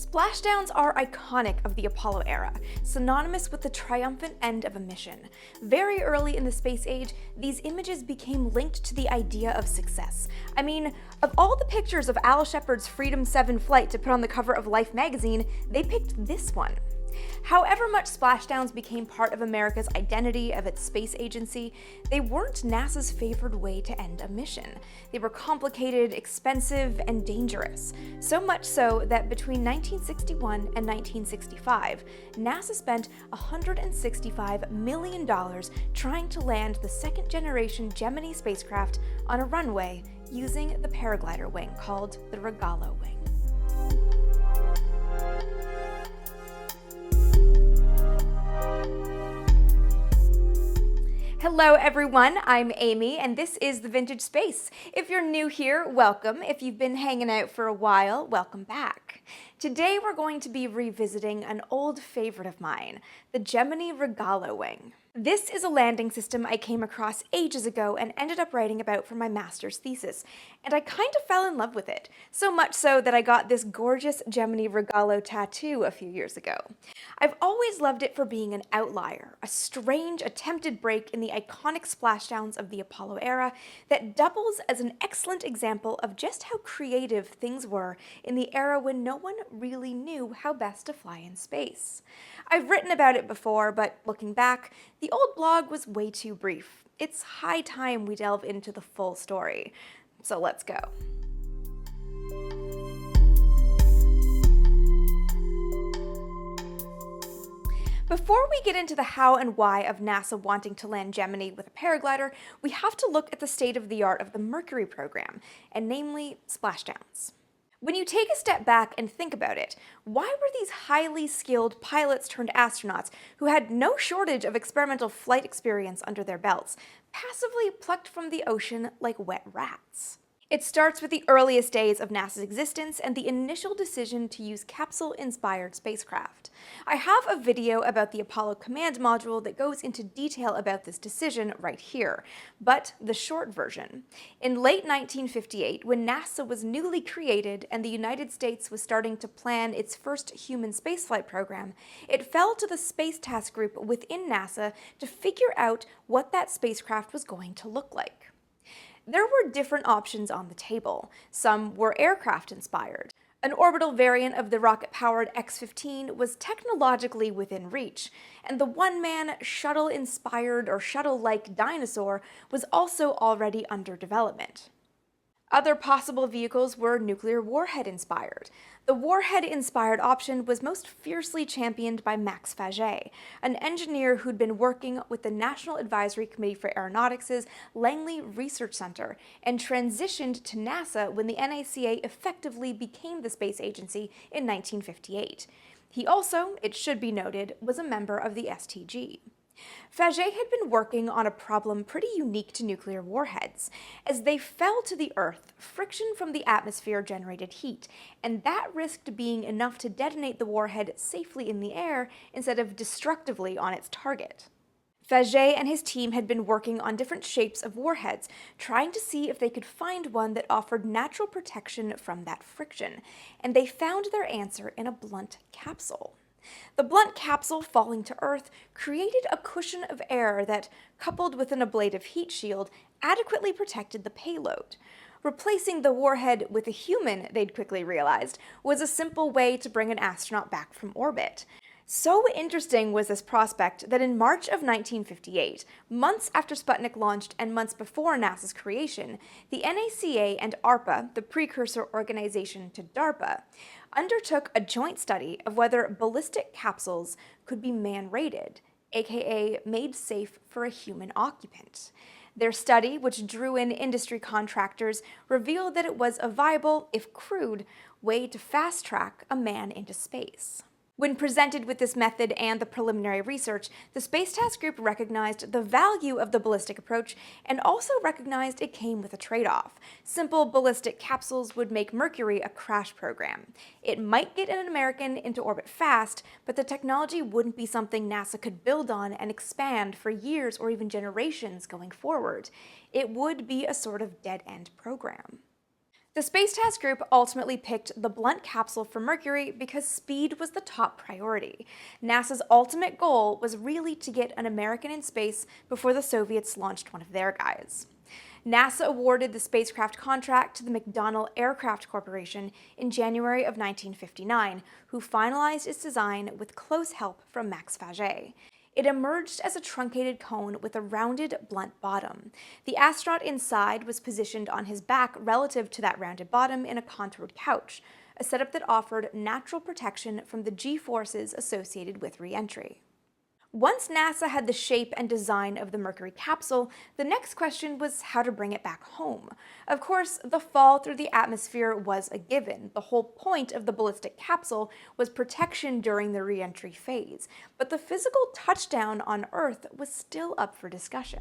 Splashdowns are iconic of the Apollo era, synonymous with the triumphant end of a mission. Very early in the space age, these images became linked to the idea of success. I mean, of all the pictures of Al Shepard's Freedom 7 flight to put on the cover of Life magazine, they picked this one. However much splashdowns became part of America's identity of its space agency, they weren't NASA's favored way to end a mission. They were complicated, expensive, and dangerous. So much so that between 1961 and 1965, NASA spent $165 million trying to land the second-generation Gemini spacecraft on a runway using the Paraglider wing called the Rogallo wing. Hello everyone, I'm Amy, and this is The Vintage Space. If you're new here, welcome. If you've been hanging out for a while, welcome back. Today we're going to be revisiting an old favorite of mine, the Gemini Rogallo wing. This is a landing system I came across ages ago and ended up writing about for my master's thesis, and I kind of fell in love with it, so much so that I got this gorgeous Gemini Rogallo tattoo a few years ago. I've always loved it for being an outlier, a strange attempted break in the iconic splashdowns of the Apollo era that doubles as an excellent example of just how creative things were in the era when no one really knew how best to fly in space. I've written about it before, but looking back, the old blog was way too brief. It's high time we delve into the full story. So let's go. Before we get into the how and why of NASA wanting to land Gemini with a paraglider, we have to look at the state of the art of the Mercury program, and namely splashdowns. When you take a step back and think about it, why were these highly skilled pilots turned astronauts who had no shortage of experimental flight experience under their belts, passively plucked from the ocean like wet rats? It starts with the earliest days of NASA's existence and the initial decision to use capsule-inspired spacecraft. I have a video about the Apollo command module that goes into detail about this decision right here, but the short version. In late 1958, when NASA was newly created and the United States was starting to plan its first human spaceflight program, it fell to the Space Task Group within NASA to figure out what that spacecraft was going to look like. There were different options on the table. Some were aircraft-inspired. An orbital variant of the rocket-powered X-15 was technologically within reach, and the one-man, shuttle-inspired or shuttle-like dinosaur was also already under development. Other possible vehicles were nuclear warhead-inspired. The warhead-inspired option was most fiercely championed by Max Faget, an engineer who'd been working with the National Advisory Committee for Aeronautics' Langley Research Center and transitioned to NASA when the NACA effectively became the space agency in 1958. He also, it should be noted, was a member of the STG. Faget had been working on a problem pretty unique to nuclear warheads. As they fell to the Earth, friction from the atmosphere generated heat, and that risked being enough to detonate the warhead safely in the air instead of destructively on its target. Faget and his team had been working on different shapes of warheads, trying to see if they could find one that offered natural protection from that friction, and they found their answer in a blunt capsule. The blunt capsule falling to Earth created a cushion of air that, coupled with an ablative heat shield, adequately protected the payload. Replacing the warhead with a human, they'd quickly realized, was a simple way to bring an astronaut back from orbit. So interesting was this prospect that in March of 1958, months after Sputnik launched and months before NASA's creation, the NACA and ARPA, the precursor organization to DARPA, undertook a joint study of whether ballistic capsules could be man-rated, aka made safe for a human occupant. Their study, which drew in industry contractors, revealed that it was a viable, if crude, way to fast-track a man into space. When presented with this method and the preliminary research, the Space Task Group recognized the value of the ballistic approach and also recognized it came with a trade-off. Simple ballistic capsules would make Mercury a crash program. It might get an American into orbit fast, but the technology wouldn't be something NASA could build on and expand for years or even generations going forward. It would be a sort of dead-end program. The Space Task Group ultimately picked the blunt capsule for Mercury because speed was the top priority. NASA's ultimate goal was really to get an American in space before the Soviets launched one of their guys. NASA awarded the spacecraft contract to the McDonnell Aircraft Corporation in January of 1959, who finalized its design with close help from Max Faget. It emerged as a truncated cone with a rounded, blunt bottom. The astronaut inside was positioned on his back relative to that rounded bottom in a contoured couch, a setup that offered natural protection from the G-forces associated with re-entry. Once NASA had the shape and design of the Mercury capsule, the next question was how to bring it back home. Of course, the fall through the atmosphere was a given. The whole point of the ballistic capsule was protection during the re-entry phase, but the physical touchdown on Earth was still up for discussion.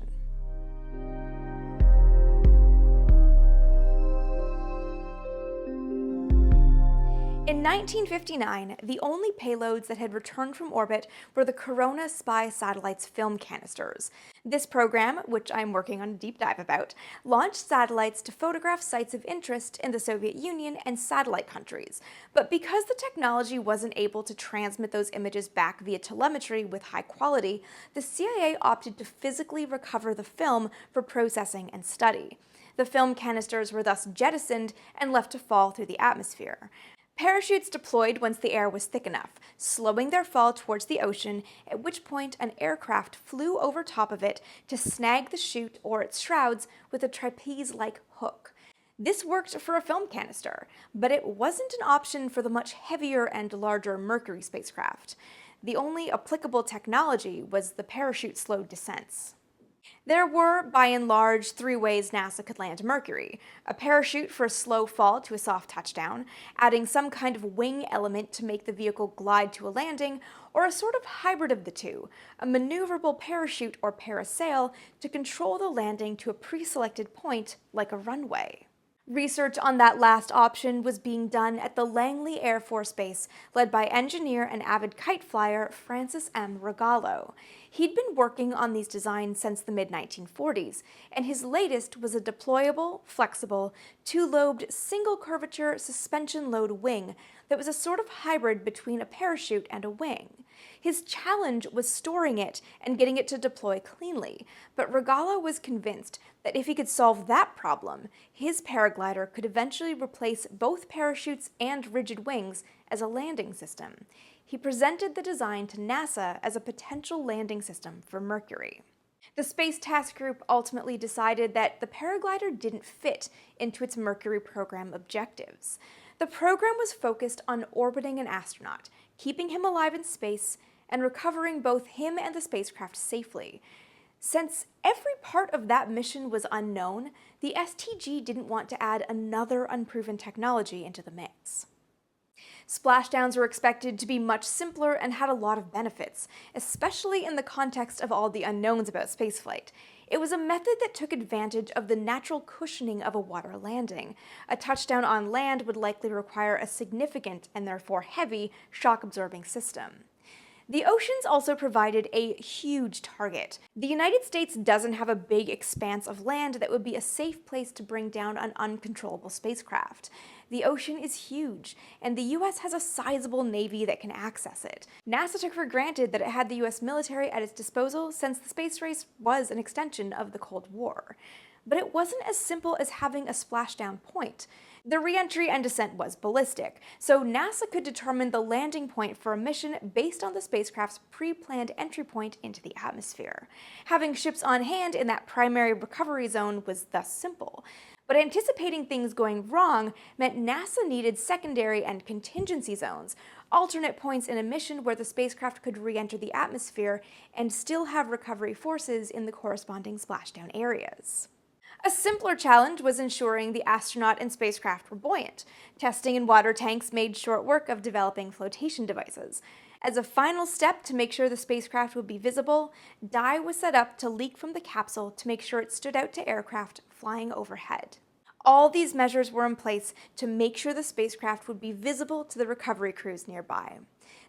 In 1959, the only payloads that had returned from orbit were the Corona spy satellite's film canisters. This program, which I'm working on a deep dive about, launched satellites to photograph sites of interest in the Soviet Union and satellite countries. But because the technology wasn't able to transmit those images back via telemetry with high quality, the CIA opted to physically recover the film for processing and study. The film canisters were thus jettisoned and left to fall through the atmosphere. Parachutes deployed once the air was thick enough, slowing their fall towards the ocean, at which point an aircraft flew over top of it to snag the chute or its shrouds with a trapeze-like hook. This worked for a film canister, but it wasn't an option for the much heavier and larger Mercury spacecraft. The only applicable technology was the parachute-slowed descents. There were, by and large, three ways NASA could land Mercury: a parachute for a slow fall to a soft touchdown, adding some kind of wing element to make the vehicle glide to a landing, or a sort of hybrid of the two, a maneuverable parachute or parasail to control the landing to a pre-selected point like a runway. Research on that last option was being done at the Langley Air Force Base, led by engineer and avid kite flyer Francis M. Rogallo. He'd been working on these designs since the mid-1940s, and his latest was a deployable, flexible, two-lobed, single-curvature suspension-load wing that was a sort of hybrid between a parachute and a wing. His challenge was storing it and getting it to deploy cleanly, but Rogallo was convinced that if he could solve that problem, his paraglider could eventually replace both parachutes and rigid wings as a landing system. He presented the design to NASA as a potential landing system for Mercury. The Space Task Group ultimately decided that the paraglider didn't fit into its Mercury program objectives. The program was focused on orbiting an astronaut, keeping him alive in space, and recovering both him and the spacecraft safely. Since every part of that mission was unknown, the STG didn't want to add another unproven technology into the mix. Splashdowns were expected to be much simpler and had a lot of benefits, especially in the context of all the unknowns about spaceflight. It was a method that took advantage of the natural cushioning of a water landing. A touchdown on land would likely require a significant, and therefore heavy, shock-absorbing system. The oceans also provided a huge target. The United States doesn't have a big expanse of land that would be a safe place to bring down an uncontrollable spacecraft. The ocean is huge, and the US has a sizable navy that can access it. NASA took for granted that it had the US military at its disposal since the space race was an extension of the Cold War. But it wasn't as simple as having a splashdown point. The re-entry and descent was ballistic, so NASA could determine the landing point for a mission based on the spacecraft's pre-planned entry point into the atmosphere. Having ships on hand in that primary recovery zone was thus simple. But anticipating things going wrong meant NASA needed secondary and contingency zones, alternate points in a mission where the spacecraft could re-enter the atmosphere and still have recovery forces in the corresponding splashdown areas. A simpler challenge was ensuring the astronaut and spacecraft were buoyant. Testing in water tanks made short work of developing flotation devices. As a final step to make sure the spacecraft would be visible, dye was set up to leak from the capsule to make sure it stood out to aircraft flying overhead. All these measures were in place to make sure the spacecraft would be visible to the recovery crews nearby.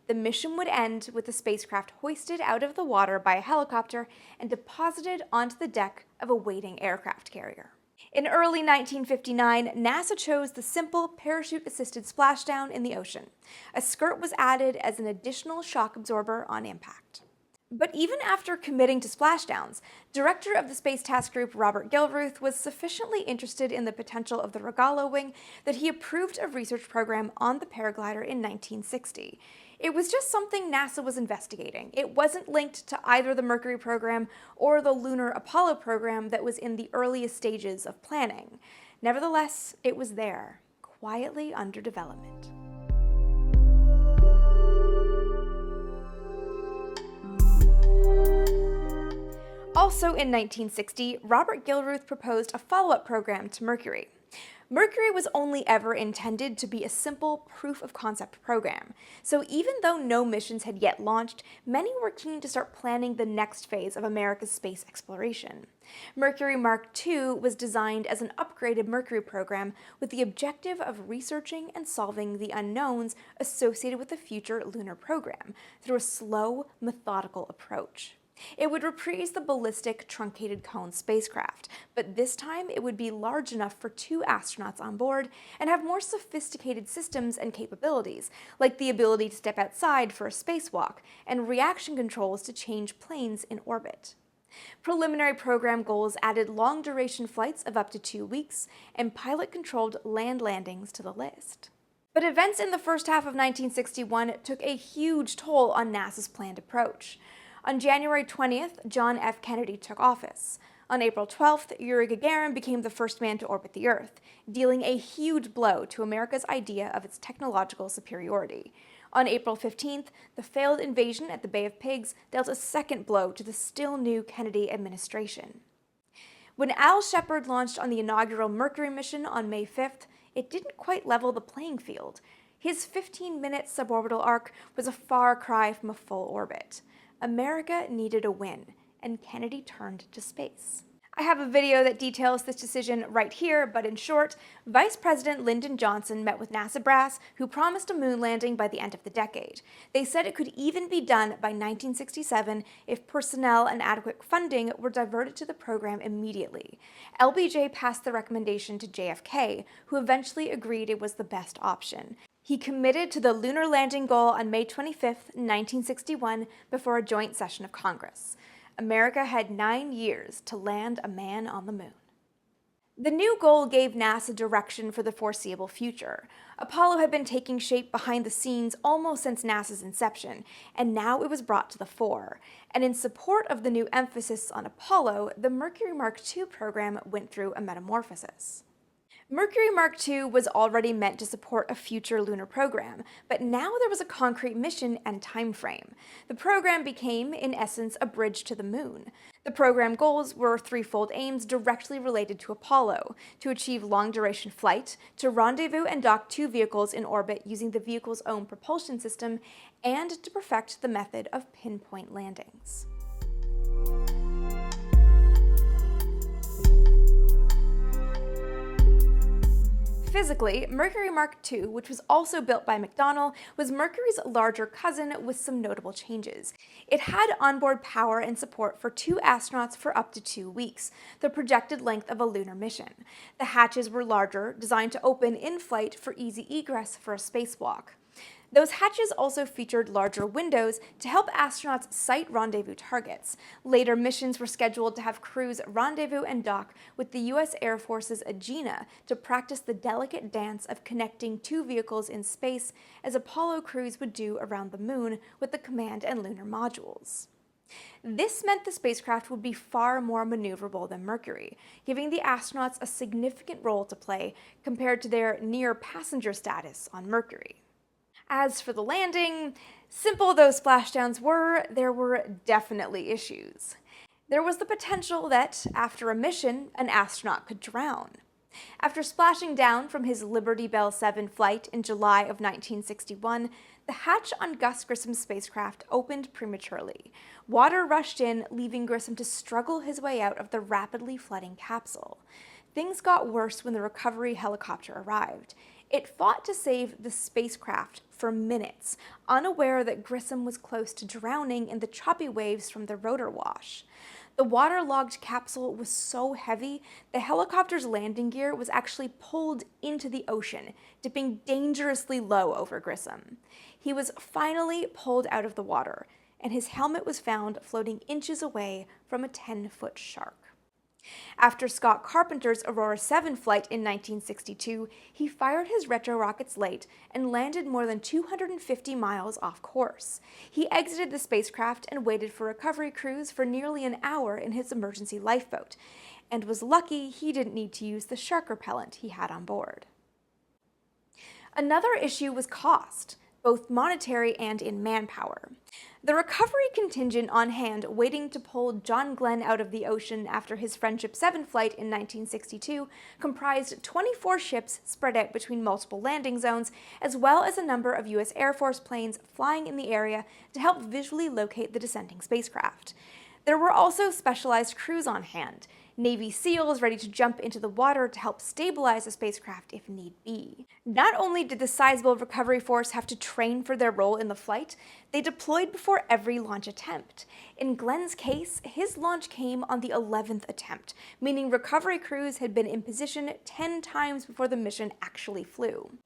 The mission would end with the spacecraft hoisted out of the water by a helicopter and deposited onto the deck of a waiting aircraft carrier. In early 1959, NASA chose the simple parachute-assisted splashdown in the ocean. A skirt was added as an additional shock absorber on impact. But even after committing to splashdowns, director of the Space Task Group Robert Gilruth was sufficiently interested in the potential of the Rogallo wing that he approved a research program on the Paraglider in 1960. It was just something NASA was investigating. It wasn't linked to either the Mercury program or the Lunar Apollo program that was in the earliest stages of planning. Nevertheless, it was there, quietly under development. Also in 1960, Robert Gilruth proposed a follow-up program to Mercury. Mercury was only ever intended to be a simple proof-of-concept program, so even though no missions had yet launched, many were keen to start planning the next phase of America's space exploration. Mercury Mark II was designed as an upgraded Mercury program with the objective of researching and solving the unknowns associated with the future lunar program through a slow, methodical approach. It would reprise the ballistic truncated cone spacecraft, but this time it would be large enough for 2 astronauts on board and have more sophisticated systems and capabilities, like the ability to step outside for a spacewalk and reaction controls to change planes in orbit. Preliminary program goals added long-duration flights of up to 2 weeks and pilot-controlled land landings to the list. But events in the first half of 1961 took a huge toll on NASA's planned approach. On January 20th, John F. Kennedy took office. On April 12th, Yuri Gagarin became the first man to orbit the Earth, dealing a huge blow to America's idea of its technological superiority. On April 15th, the failed invasion at the Bay of Pigs dealt a second blow to the still new Kennedy administration. When Al Shepard launched on the inaugural Mercury mission on May 5th, it didn't quite level the playing field. His 15-minute suborbital arc was a far cry from a full orbit. America needed a win, and Kennedy turned to space. I have a video that details this decision right here, but in short, Vice President Lyndon Johnson met with NASA brass who promised a moon landing by the end of the decade. They said it could even be done by 1967 if personnel and adequate funding were diverted to the program immediately. LBJ passed the recommendation to JFK, who eventually agreed it was the best option. He committed to the lunar landing goal on May 25, 1961, before a joint session of Congress. America had 9 years to land a man on the moon. The new goal gave NASA direction for the foreseeable future. Apollo had been taking shape behind the scenes almost since NASA's inception, and now it was brought to the fore. And in support of the new emphasis on Apollo, the Mercury Mark II program went through a metamorphosis. Mercury Mark II was already meant to support a future lunar program, but now there was a concrete mission and time frame. The program became, in essence, a bridge to the moon. The program goals were threefold aims directly related to Apollo: to achieve long-duration flight, to rendezvous and dock 2 vehicles in orbit using the vehicle's own propulsion system, and to perfect the method of pinpoint landings. Physically, Mercury Mark II, which was also built by McDonnell, was Mercury's larger cousin with some notable changes. It had onboard power and support for 2 astronauts for up to 2 weeks, the projected length of a lunar mission. The hatches were larger, designed to open in flight for easy egress for a spacewalk. Those hatches also featured larger windows to help astronauts sight rendezvous targets. Later missions were scheduled to have crews rendezvous and dock with the U.S. Air Force's Agena to practice the delicate dance of connecting 2 vehicles in space, as Apollo crews would do around the moon with the command and lunar modules. This meant the spacecraft would be far more maneuverable than Mercury, giving the astronauts a significant role to play compared to their near-passenger status on Mercury. As for the landing, simple though splashdowns were, there were definitely issues. There was the potential that, after a mission, an astronaut could drown. After splashing down from his Liberty Bell 7 flight in July of 1961, the hatch on Gus Grissom's spacecraft opened prematurely. Water rushed in, leaving Grissom to struggle his way out of the rapidly flooding capsule. Things got worse when the recovery helicopter arrived. It fought to save the spacecraft for minutes, unaware that Grissom was close to drowning in the choppy waves from the rotor wash. The waterlogged capsule was so heavy, the helicopter's landing gear was actually pulled into the ocean, dipping dangerously low over Grissom. He was finally pulled out of the water, and his helmet was found floating inches away from a 10-foot shark. After Scott Carpenter's Aurora 7 flight in 1962, he fired his retro rockets late and landed more than 250 miles off course. He exited the spacecraft and waited for recovery crews for nearly an hour in his emergency lifeboat, and was lucky he didn't need to use the shark repellent he had on board. Another issue was cost, both monetary and in manpower. The recovery contingent on hand waiting to pull John Glenn out of the ocean after his Friendship 7 flight in 1962 comprised 24 ships spread out between multiple landing zones, as well as a number of U.S. Air Force planes flying in the area to help visually locate the descending spacecraft. There were also specialized crews on hand, Navy SEALs ready to jump into the water to help stabilize the spacecraft if need be. Not only did the sizable recovery force have to train for their role in the flight, they deployed before every launch attempt. In Glenn's case, his launch came on the 11th attempt, meaning recovery crews had been in position 10 times before the mission actually flew.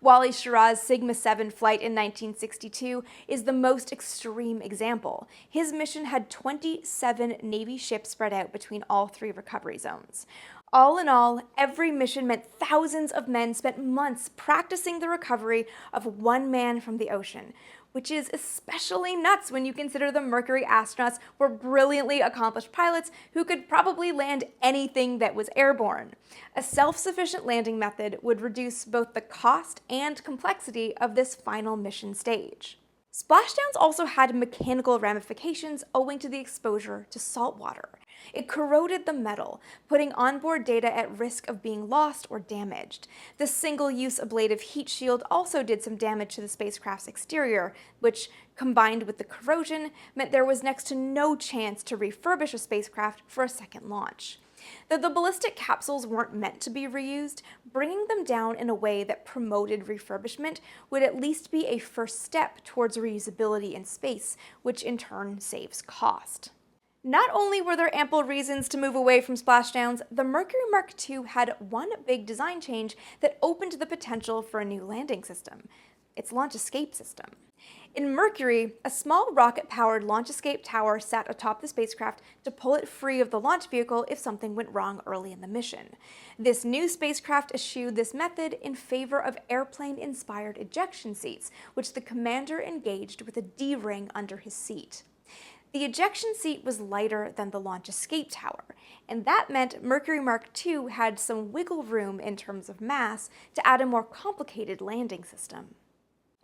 Wally Schirra's Sigma 7 flight in 1962 is the most extreme example. His mission had 27 Navy ships spread out between all three recovery zones. All in all, every mission meant thousands of men spent months practicing the recovery of one man from the ocean, which is especially nuts when you consider the Mercury astronauts were brilliantly accomplished pilots who could probably land anything that was airborne. A self-sufficient landing method would reduce both the cost and complexity of this final mission stage. Splashdowns also had mechanical ramifications owing to the exposure to salt water. It corroded the metal, putting onboard data at risk of being lost or damaged. The single-use ablative heat shield also did some damage to the spacecraft's exterior, which, combined with the corrosion, meant there was next to no chance to refurbish a spacecraft for a second launch. Though the ballistic capsules weren't meant to be reused, bringing them down in a way that promoted refurbishment would at least be a first step towards reusability in space, which in turn saves cost. Not only were there ample reasons to move away from splashdowns, the Mercury Mark II had one big design change that opened the potential for a new landing system: its launch escape system. In Mercury, a small rocket-powered launch escape tower sat atop the spacecraft to pull it free of the launch vehicle if something went wrong early in the mission. This new spacecraft eschewed this method in favor of airplane-inspired ejection seats, which the commander engaged with a D-ring under his seat. The ejection seat was lighter than the launch escape tower, and that meant Mercury Mark II had some wiggle room in terms of mass to add a more complicated landing system.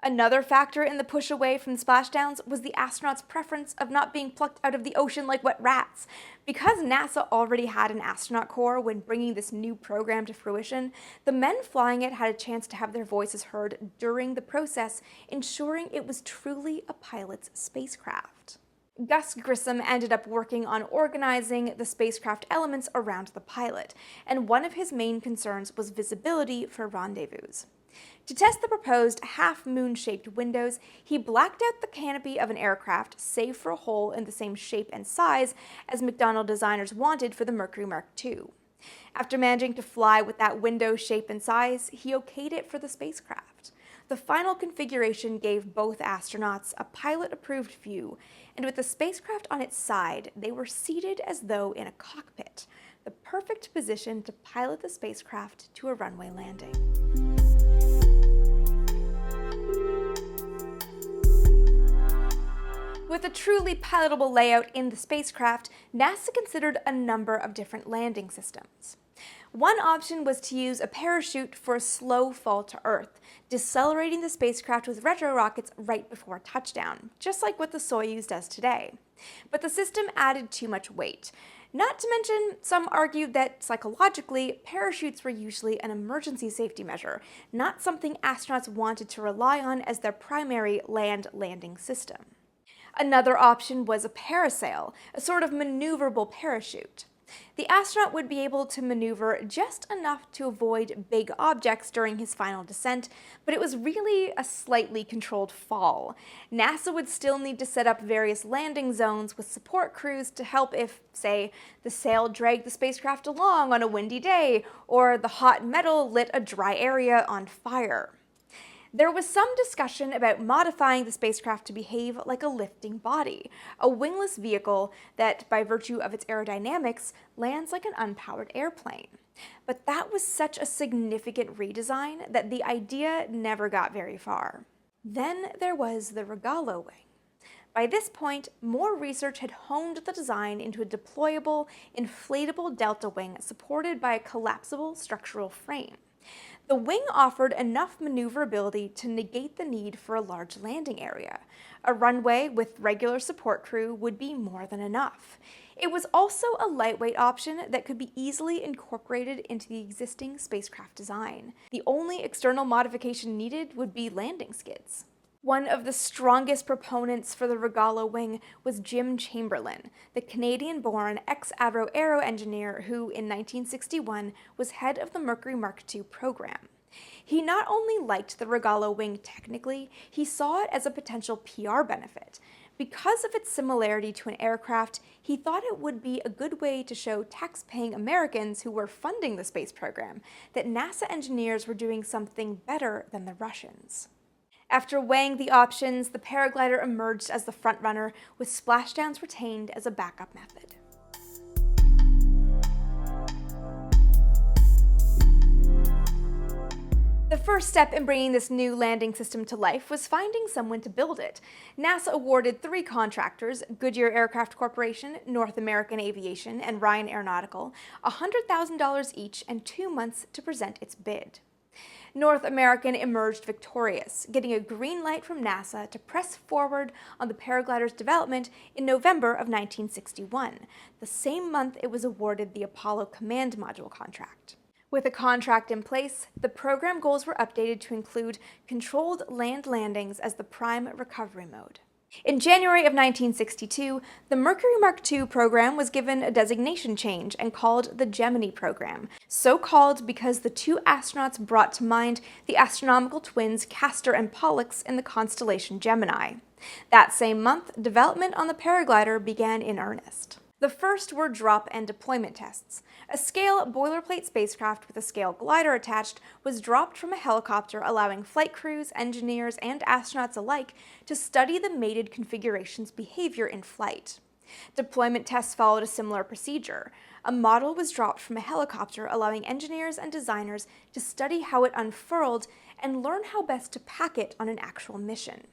Another factor in the push away from splashdowns was the astronauts' preference of not being plucked out of the ocean like wet rats. Because NASA already had an astronaut corps when bringing this new program to fruition, the men flying it had a chance to have their voices heard during the process, ensuring it was truly a pilot's spacecraft. Gus Grissom ended up working on organizing the spacecraft elements around the pilot, and one of his main concerns was visibility for rendezvous. To test the proposed half-moon-shaped windows, he blacked out the canopy of an aircraft, save for a hole in the same shape and size as McDonnell designers wanted for the Mercury Mark II. After managing to fly with that window shape and size, he okayed it for the spacecraft. The final configuration gave both astronauts a pilot-approved view, and with the spacecraft on its side, they were seated as though in a cockpit, the perfect position to pilot the spacecraft to a runway landing. With a truly pilotable layout in the spacecraft, NASA considered a number of different landing systems. One option was to use a parachute for a slow fall to Earth, decelerating the spacecraft with retro rockets right before touchdown, just like what the Soyuz does today. But the system added too much weight. Not to mention, some argued that psychologically, parachutes were usually an emergency safety measure, not something astronauts wanted to rely on as their primary land landing system. Another option was a parasail, a sort of maneuverable parachute. The astronaut would be able to maneuver just enough to avoid big objects during his final descent, but it was really a slightly controlled fall. NASA would still need to set up various landing zones with support crews to help if, say, the sail dragged the spacecraft along on a windy day, or the hot metal lit a dry area on fire. There was some discussion about modifying the spacecraft to behave like a lifting body, a wingless vehicle that, by virtue of its aerodynamics, lands like an unpowered airplane. But that was such a significant redesign that the idea never got very far. Then there was the Rogallo wing. By this point, more research had honed the design into a deployable, inflatable delta wing supported by a collapsible structural frame. The wing offered enough maneuverability to negate the need for a large landing area. A runway with regular support crew would be more than enough. It was also a lightweight option that could be easily incorporated into the existing spacecraft design. The only external modification needed would be landing skids. One of the strongest proponents for the Rogallo wing was Jim Chamberlain, the Canadian-born ex-Avro Aero engineer who, in 1961, was head of the Mercury Mark II program. He not only liked the Rogallo wing technically, he saw it as a potential PR benefit. Because of its similarity to an aircraft, he thought it would be a good way to show tax-paying Americans who were funding the space program that NASA engineers were doing something better than the Russians. After weighing the options, the Paraglider emerged as the frontrunner, with splashdowns retained as a backup method. The first step in bringing this new landing system to life was finding someone to build it. NASA awarded 3 contractors, Goodyear Aircraft Corporation, North American Aviation, and Ryan Aeronautical, $100,000 each and 2 months to present its bid. North American emerged victorious, getting a green light from NASA to press forward on the Paraglider's development in November of 1961, the same month it was awarded the Apollo Command Module contract. With a contract in place, the program goals were updated to include controlled land landings as the prime recovery mode. In January of 1962, the Mercury Mark II program was given a designation change and called the Gemini program, so called because the 2 astronauts brought to mind the astronomical twins Castor and Pollux in the constellation Gemini. That same month, development on the Paraglider began in earnest. The first were drop and deployment tests. A scale boilerplate spacecraft with a scale glider attached was dropped from a helicopter, allowing flight crews, engineers, and astronauts alike to study the mated configuration's behavior in flight. Deployment tests followed a similar procedure. A model was dropped from a helicopter, allowing engineers and designers to study how it unfurled and learn how best to pack it on an actual mission.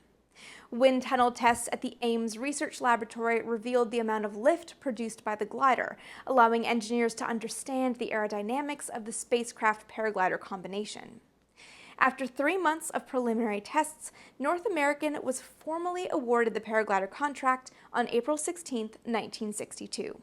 Wind tunnel tests at the Ames Research Laboratory revealed the amount of lift produced by the glider, allowing engineers to understand the aerodynamics of the spacecraft-paraglider combination. After 3 months of preliminary tests, North American was formally awarded the Paraglider contract on April 16, 1962.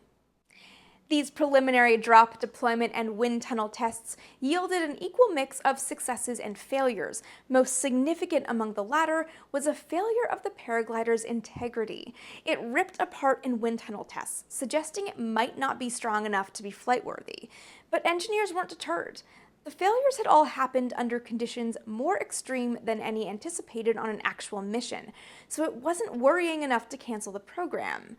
These preliminary drop, deployment, and wind tunnel tests yielded an equal mix of successes and failures. Most significant among the latter was a failure of the Paraglider's integrity. It ripped apart in wind tunnel tests, suggesting it might not be strong enough to be flight-worthy. But engineers weren't deterred. The failures had all happened under conditions more extreme than any anticipated on an actual mission, so it wasn't worrying enough to cancel the program,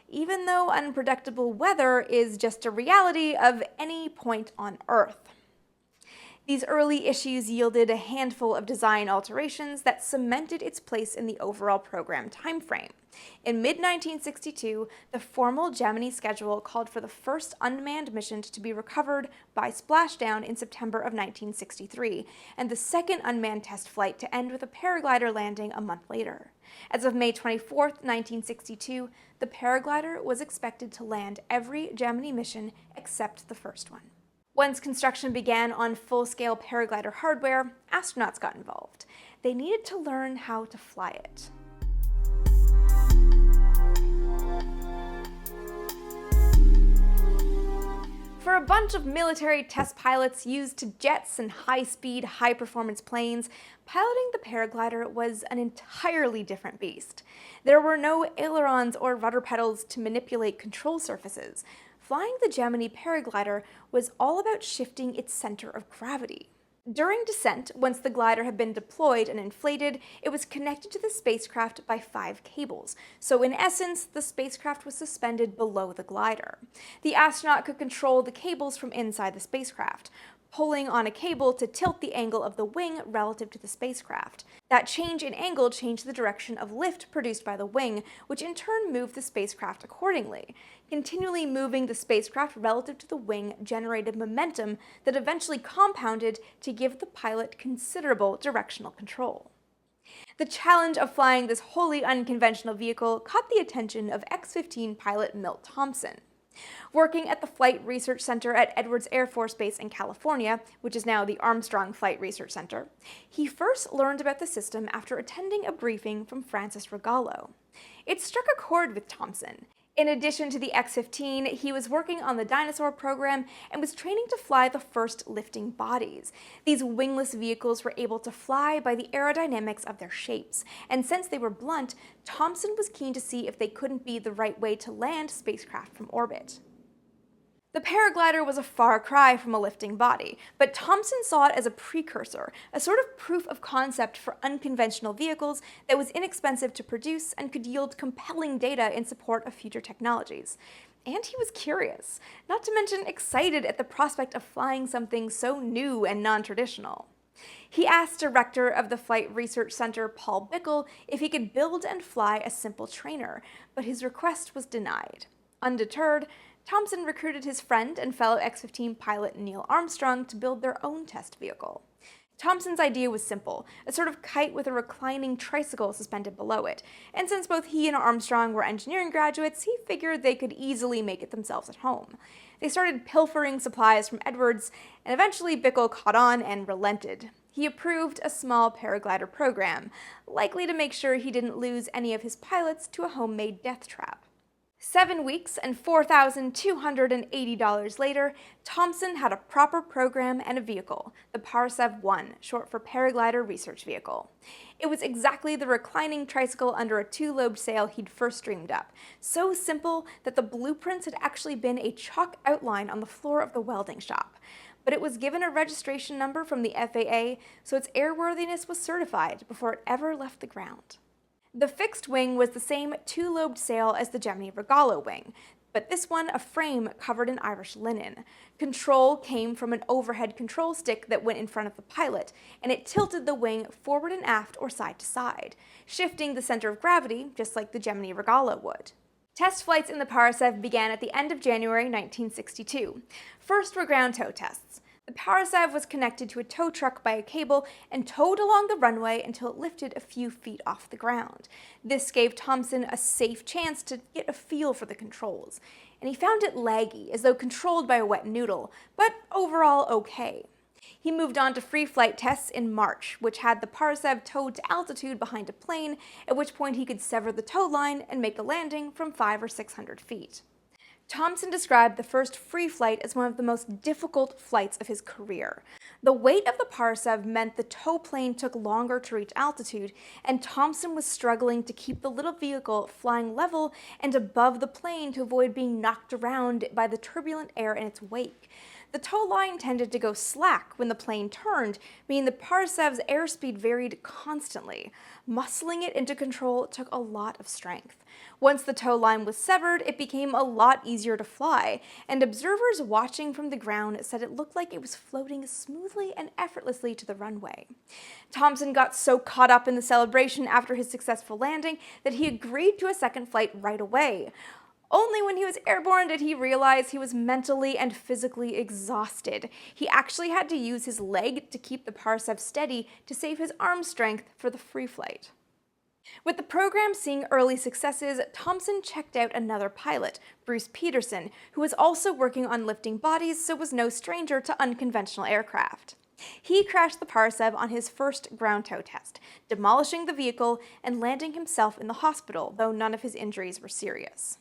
even though unpredictable weather is just a reality of any point on Earth. These early issues yielded a handful of design alterations that cemented its place in the overall program timeframe. In mid-1962, the formal Gemini schedule called for the first unmanned mission to be recovered by splashdown in September of 1963, and the second unmanned test flight to end with a paraglider landing a month later. As of May 24, 1962, the Paraglider was expected to land every Gemini mission except the first one. Once construction began on full-scale Paraglider hardware, astronauts got involved. They needed to learn how to fly it. For a bunch of military test pilots used to jets and high-speed, high-performance planes, piloting the Paraglider was an entirely different beast. There were no ailerons or rudder pedals to manipulate control surfaces. flying the Gemini paraglider was all about shifting its center of gravity. During descent, once the glider had been deployed and inflated, it was connected to the spacecraft by 5 cables. So in essence, the spacecraft was suspended below the glider. The astronaut could control the cables from inside the spacecraft, pulling on a cable to tilt the angle of the wing relative to the spacecraft. That change in angle changed the direction of lift produced by the wing, which in turn moved the spacecraft accordingly. Continually moving the spacecraft relative to the wing generated momentum that eventually compounded to give the pilot considerable directional control. The challenge of flying this wholly unconventional vehicle caught the attention of X-15 pilot Milt Thompson. Working at the Flight Research Center at Edwards Air Force Base in California, which is now the Armstrong Flight Research Center, he first learned about the system after attending a briefing from Francis Rogallo. It struck a chord with Thompson. In addition to the X-15, he was working on the Dinosaur program and was training to fly the first lifting bodies. These wingless vehicles were able to fly by the aerodynamics of their shapes, and since they were blunt, Thompson was keen to see if they couldn't be the right way to land spacecraft from orbit. The paraglider was a far cry from a lifting body, but Thompson saw it as a precursor, a sort of proof of concept for unconventional vehicles that was inexpensive to produce and could yield compelling data in support of future technologies. And he was curious, not to mention excited at the prospect of flying something so new and non-traditional. He asked director of the Flight Research Center, Paul Bickle, if he could build and fly a simple trainer, but his request was denied. Undeterred, Thompson recruited his friend and fellow X-15 pilot Neil Armstrong to build their own test vehicle. Thompson's idea was simple, a sort of kite with a reclining tricycle suspended below it, and since both he and Armstrong were engineering graduates, he figured they could easily make it themselves at home. They started pilfering supplies from Edwards, and eventually Bickle caught on and relented. He approved a small paraglider program, likely to make sure he didn't lose any of his pilots to a homemade death trap. 7 weeks and $4,280 later, Thompson had a proper program and a vehicle, the PARSEV-1, short for Paraglider Research Vehicle. It was exactly the reclining tricycle under a 2-lobed sail he'd first dreamed up, so simple that the blueprints had actually been a chalk outline on the floor of the welding shop. But it was given a registration number from the FAA, so its airworthiness was certified before it ever left the ground. The fixed wing was the same 2-lobed sail as the Gemini Rogallo wing, but this one a frame covered in Irish linen. Control came from an overhead control stick that went in front of the pilot, and it tilted the wing forward and aft or side to side, shifting the center of gravity just like the Gemini Rogallo would. Test flights in the PARSEV began at the end of January 1962. First were ground tow tests. The PARSEV was connected to a tow truck by a cable and towed along the runway until it lifted a few feet off the ground. This gave Thompson a safe chance to get a feel for the controls, and he found it laggy, as though controlled by a wet noodle, but overall okay. He moved on to free flight tests in March, which had the PARSEV towed to altitude behind a plane, at which point he could sever the tow line and make a landing from 500 or 600 feet. Thompson described the first free flight as one of the most difficult flights of his career. The weight of the PARSEV meant the tow plane took longer to reach altitude, and Thompson was struggling to keep the little vehicle flying level and above the plane to avoid being knocked around by the turbulent air in its wake. The tow line tended to go slack when the plane turned, meaning the PARSEV's airspeed varied constantly. Muscling it into control took a lot of strength. Once the tow line was severed, it became a lot easier to fly, and observers watching from the ground said it looked like it was floating smoothly and effortlessly to the runway. Thompson got so caught up in the celebration after his successful landing that he agreed to a second flight right away. Only when he was airborne did he realize he was mentally and physically exhausted. He actually had to use his leg to keep the PARSEV steady to save his arm strength for the free flight. With the program seeing early successes, Thompson checked out another pilot, Bruce Peterson, who was also working on lifting bodies, so was no stranger to unconventional aircraft. He crashed the PARSEV on his first ground tow test, demolishing the vehicle and landing himself in the hospital, though none of his injuries were serious.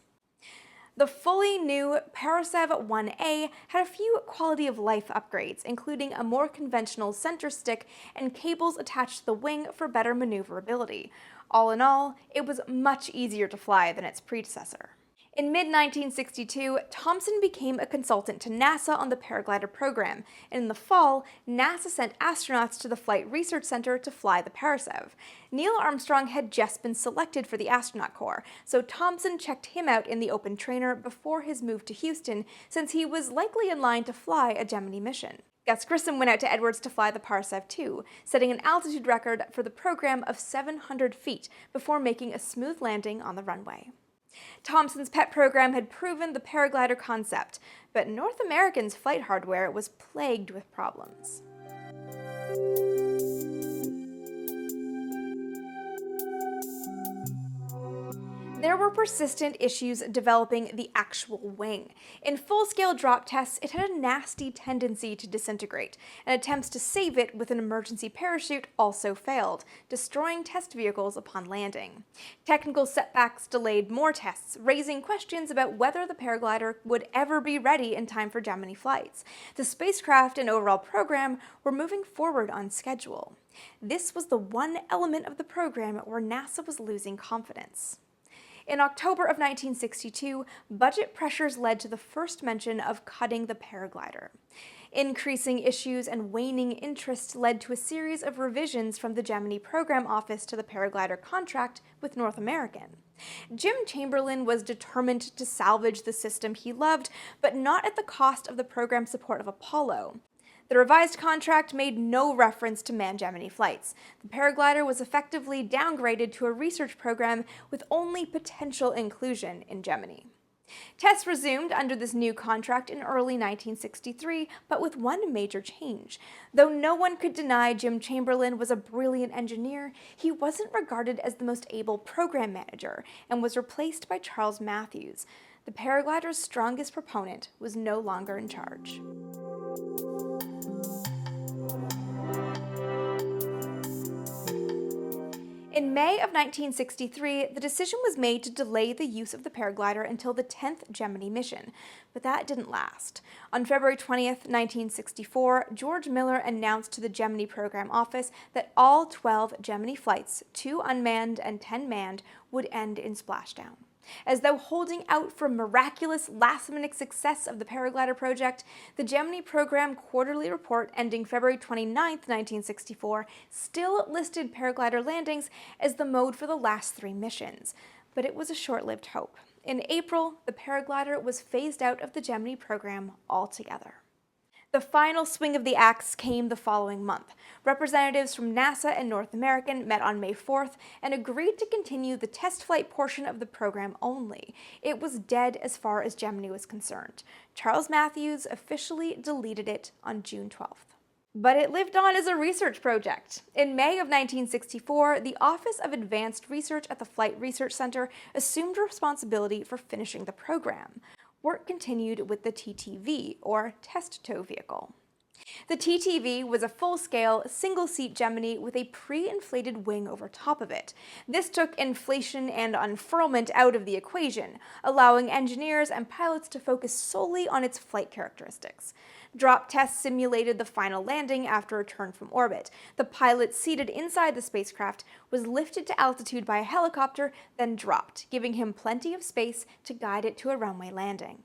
The fully new PARSEV-1A had a few quality-of-life upgrades, including a more conventional center stick and cables attached to the wing for better maneuverability. All in all, it was much easier to fly than its predecessor. In mid-1962, Thomson became a consultant to NASA on the Paraglider program, and in the fall, NASA sent astronauts to the Flight Research Center to fly the PARSEV. Neil Armstrong had just been selected for the astronaut corps, so Thomson checked him out in the open trainer before his move to Houston, since he was likely in line to fly a Gemini mission. Gus Grissom went out to Edwards to fly the PARSEV too, setting an altitude record for the program of 700 feet before making a smooth landing on the runway. Thomson's pet program had proven the paraglider concept, but North American's flight hardware was plagued with problems. There were persistent issues developing the actual wing. In full-scale drop tests, it had a nasty tendency to disintegrate, and attempts to save it with an emergency parachute also failed, destroying test vehicles upon landing. Technical setbacks delayed more tests, raising questions about whether the paraglider would ever be ready in time for Gemini flights. The spacecraft and overall program were moving forward on schedule. This was the one element of the program where NASA was losing confidence. In October of 1962, budget pressures led to the first mention of cutting the paraglider. Increasing issues and waning interest led to a series of revisions from the Gemini program office to the paraglider contract with North American. Jim Chamberlain was determined to salvage the system he loved, but not at the cost of the program support of Apollo. The revised contract made no reference to manned Gemini flights. The paraglider was effectively downgraded to a research program with only potential inclusion in Gemini. Tests resumed under this new contract in early 1963, but with one major change. Though no one could deny Jim Chamberlain was a brilliant engineer, he wasn't regarded as the most able program manager and was replaced by Charles Matthews. The paraglider's strongest proponent was no longer in charge. In May of 1963, the decision was made to delay the use of the paraglider until the 10th Gemini mission, but that didn't last. On February 20th, 1964, George Miller announced to the Gemini program office that all 12 Gemini flights, 2 unmanned and 10 manned, would end in splashdown. As though holding out for miraculous last-minute success of the Paraglider project, the Gemini program quarterly report ending February 29, 1964, still listed paraglider landings as the mode for the last 3 missions. But it was a short-lived hope. In April, the Paraglider was phased out of the Gemini program altogether. The final swing of the axe came the following month. Representatives from NASA and North American met on May 4th and agreed to continue the test flight portion of the program only. It was dead as far as Gemini was concerned. Charles Matthews officially deleted it on June 12th. But it lived on as a research project. In May of 1964, the Office of Advanced Research at the Flight Research Center assumed responsibility for finishing the program. Work continued with the TTV, or Test Tow Vehicle. The TTV was a full-scale, single-seat Gemini with a pre-inflated wing over top of it. This took inflation and unfurlment out of the equation, allowing engineers and pilots to focus solely on its flight characteristics. Drop tests simulated the final landing after return from orbit. The pilot seated inside the spacecraft was lifted to altitude by a helicopter, then dropped, giving him plenty of space to guide it to a runway landing.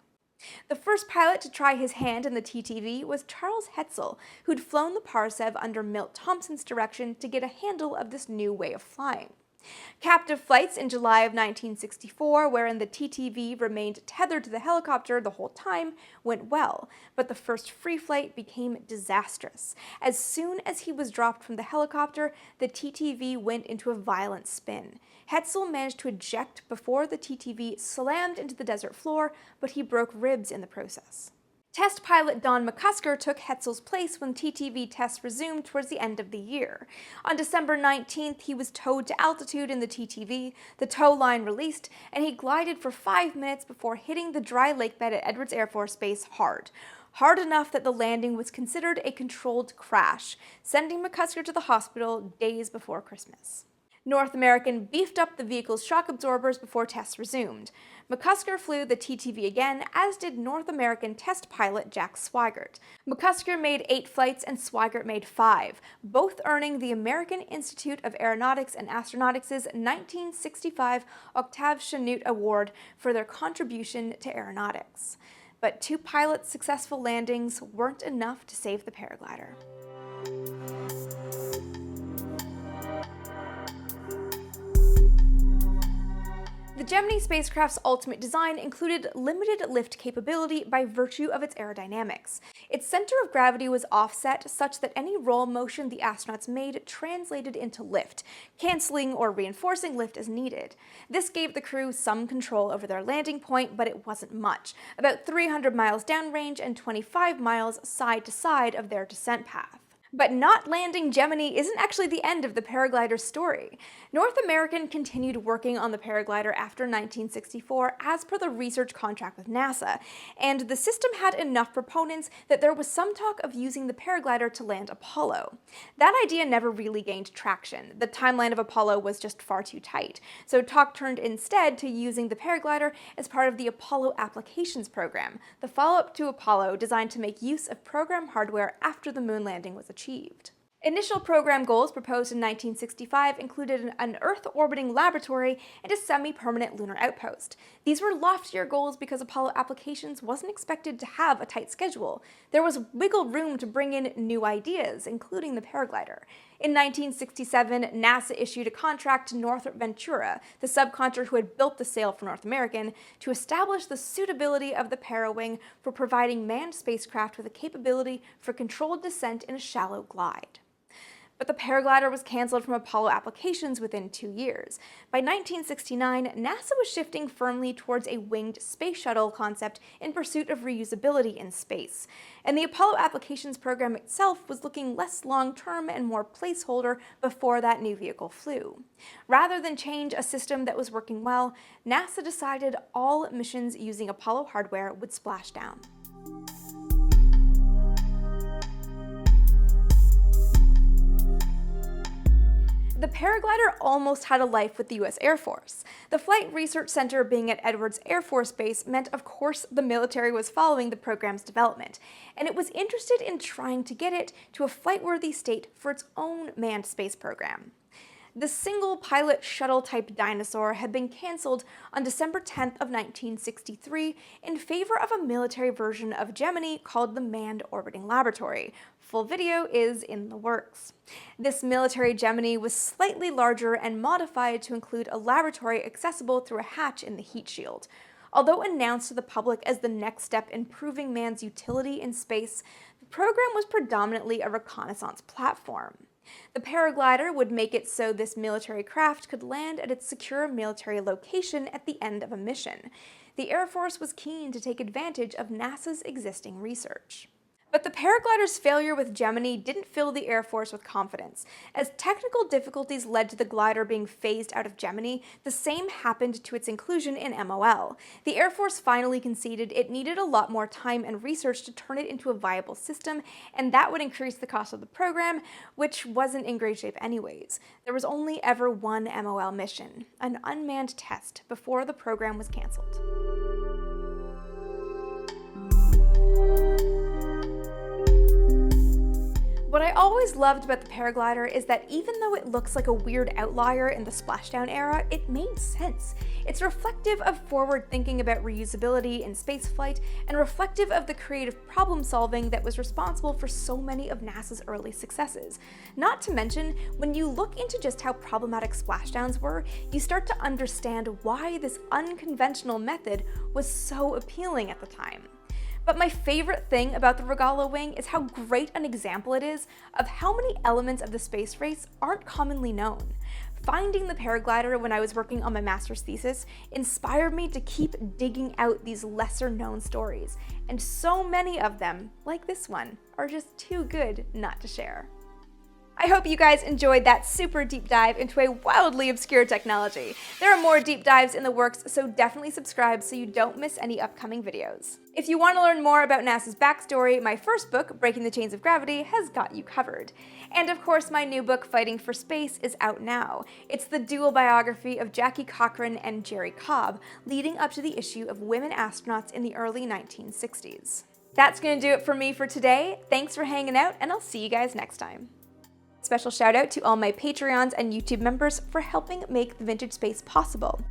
The first pilot to try his hand in the TTV was Charles Hetzel, who'd flown the PARSEV under Milt Thompson's direction to get a handle of this new way of flying. Captive flights in July of 1964, wherein the TTV remained tethered to the helicopter the whole time, went well, but the first free flight became disastrous. As soon as he was dropped from the helicopter, the TTV went into a violent spin. Hetzel managed to eject before the TTV slammed into the desert floor, but he broke ribs in the process. Test pilot Don McCusker took Hetzel's place when TTV tests resumed towards the end of the year. On December 19th, he was towed to altitude in the TTV, the tow line released, and he glided for 5 minutes before hitting the dry lake bed at Edwards Air Force Base hard. Hard enough that the landing was considered a controlled crash, sending McCusker to the hospital days before Christmas. North American beefed up the vehicle's shock absorbers before tests resumed. McCusker flew the TTV again, as did North American test pilot Jack Swigert. McCusker made 8 flights and Swigert made 5, both earning the American Institute of Aeronautics and Astronautics' 1965 Octave Chanute Award for their contribution to aeronautics. But 2 pilots' successful landings weren't enough to save the Paraglider. The Gemini spacecraft's ultimate design included limited lift capability by virtue of its aerodynamics. Its center of gravity was offset such that any roll motion the astronauts made translated into lift, canceling or reinforcing lift as needed. This gave the crew some control over their landing point, but it wasn't much, about 300 miles downrange and 25 miles side to side of their descent path. But not landing Gemini isn't actually the end of the Paraglider's story. North American continued working on the Paraglider after 1964 as per the research contract with NASA, and the system had enough proponents that there was some talk of using the Paraglider to land Apollo. That idea never really gained traction. The timeline of Apollo was just far too tight, so talk turned instead to using the Paraglider as part of the Apollo Applications Program, the follow-up to Apollo designed to make use of program hardware after the moon landing was achieved. Initial program goals proposed in 1965 included an Earth-orbiting laboratory and a semi-permanent lunar outpost. These were loftier goals because Apollo Applications wasn't expected to have a tight schedule. There was wiggle room to bring in new ideas, including the Paraglider. In 1967, NASA issued a contract to Northrop Ventura, the subcontractor who had built the sail for North American, to establish the suitability of the Parawing for providing manned spacecraft with a capability for controlled descent in a shallow glide. But the Paraglider was canceled from Apollo Applications within 2 years. By 1969, NASA was shifting firmly towards a winged space shuttle concept in pursuit of reusability in space. And the Apollo Applications program itself was looking less long-term and more placeholder before that new vehicle flew. Rather than change a system that was working well, NASA decided all missions using Apollo hardware would splash down. The Paraglider almost had a life with the U.S. Air Force. The Flight Research Center being at Edwards Air Force Base meant, of course, the military was following the program's development, and it was interested in trying to get it to a flight-worthy state for its own manned space program. The single-pilot shuttle-type dinosaur had been canceled on December 10th of 1963 in favor of a military version of Gemini called the Manned Orbiting Laboratory. Full video is in the works. This military Gemini was slightly larger and modified to include a laboratory accessible through a hatch in the heat shield. Although announced to the public as the next step in proving man's utility in space, the program was predominantly a reconnaissance platform. The Paraglider would make it so this military craft could land at its secure military location at the end of a mission. The Air Force was keen to take advantage of NASA's existing research. But the Paraglider's failure with Gemini didn't fill the Air Force with confidence. As technical difficulties led to the glider being phased out of Gemini, the same happened to its inclusion in MOL. The Air Force finally conceded it needed a lot more time and research to turn it into a viable system, and that would increase the cost of the program, which wasn't in great shape anyways. There was only ever one MOL mission, an unmanned test, before the program was canceled. What I always loved about the Paraglider is that even though it looks like a weird outlier in the splashdown era, it made sense. It's reflective of forward thinking about reusability in spaceflight and reflective of the creative problem solving that was responsible for so many of NASA's early successes. Not to mention, when you look into just how problematic splashdowns were, you start to understand why this unconventional method was so appealing at the time. But my favorite thing about the Rogallo wing is how great an example it is of how many elements of the space race aren't commonly known. Finding the Paraglider when I was working on my master's thesis inspired me to keep digging out these lesser-known stories, and so many of them, like this one, are just too good not to share. I hope you guys enjoyed that super deep dive into a wildly obscure technology. There are more deep dives in the works, so definitely subscribe so you don't miss any upcoming videos. If you want to learn more about NASA's backstory, my first book, Breaking the Chains of Gravity, has got you covered. And of course, my new book, Fighting for Space, is out now. It's the dual biography of Jackie Cochran and Jerry Cobb, leading up to the issue of women astronauts in the early 1960s. That's going to do it for me for today. Thanks for hanging out, and I'll see you guys next time. Special shout out to all my Patreons and YouTube members for helping make the Vintage Space possible.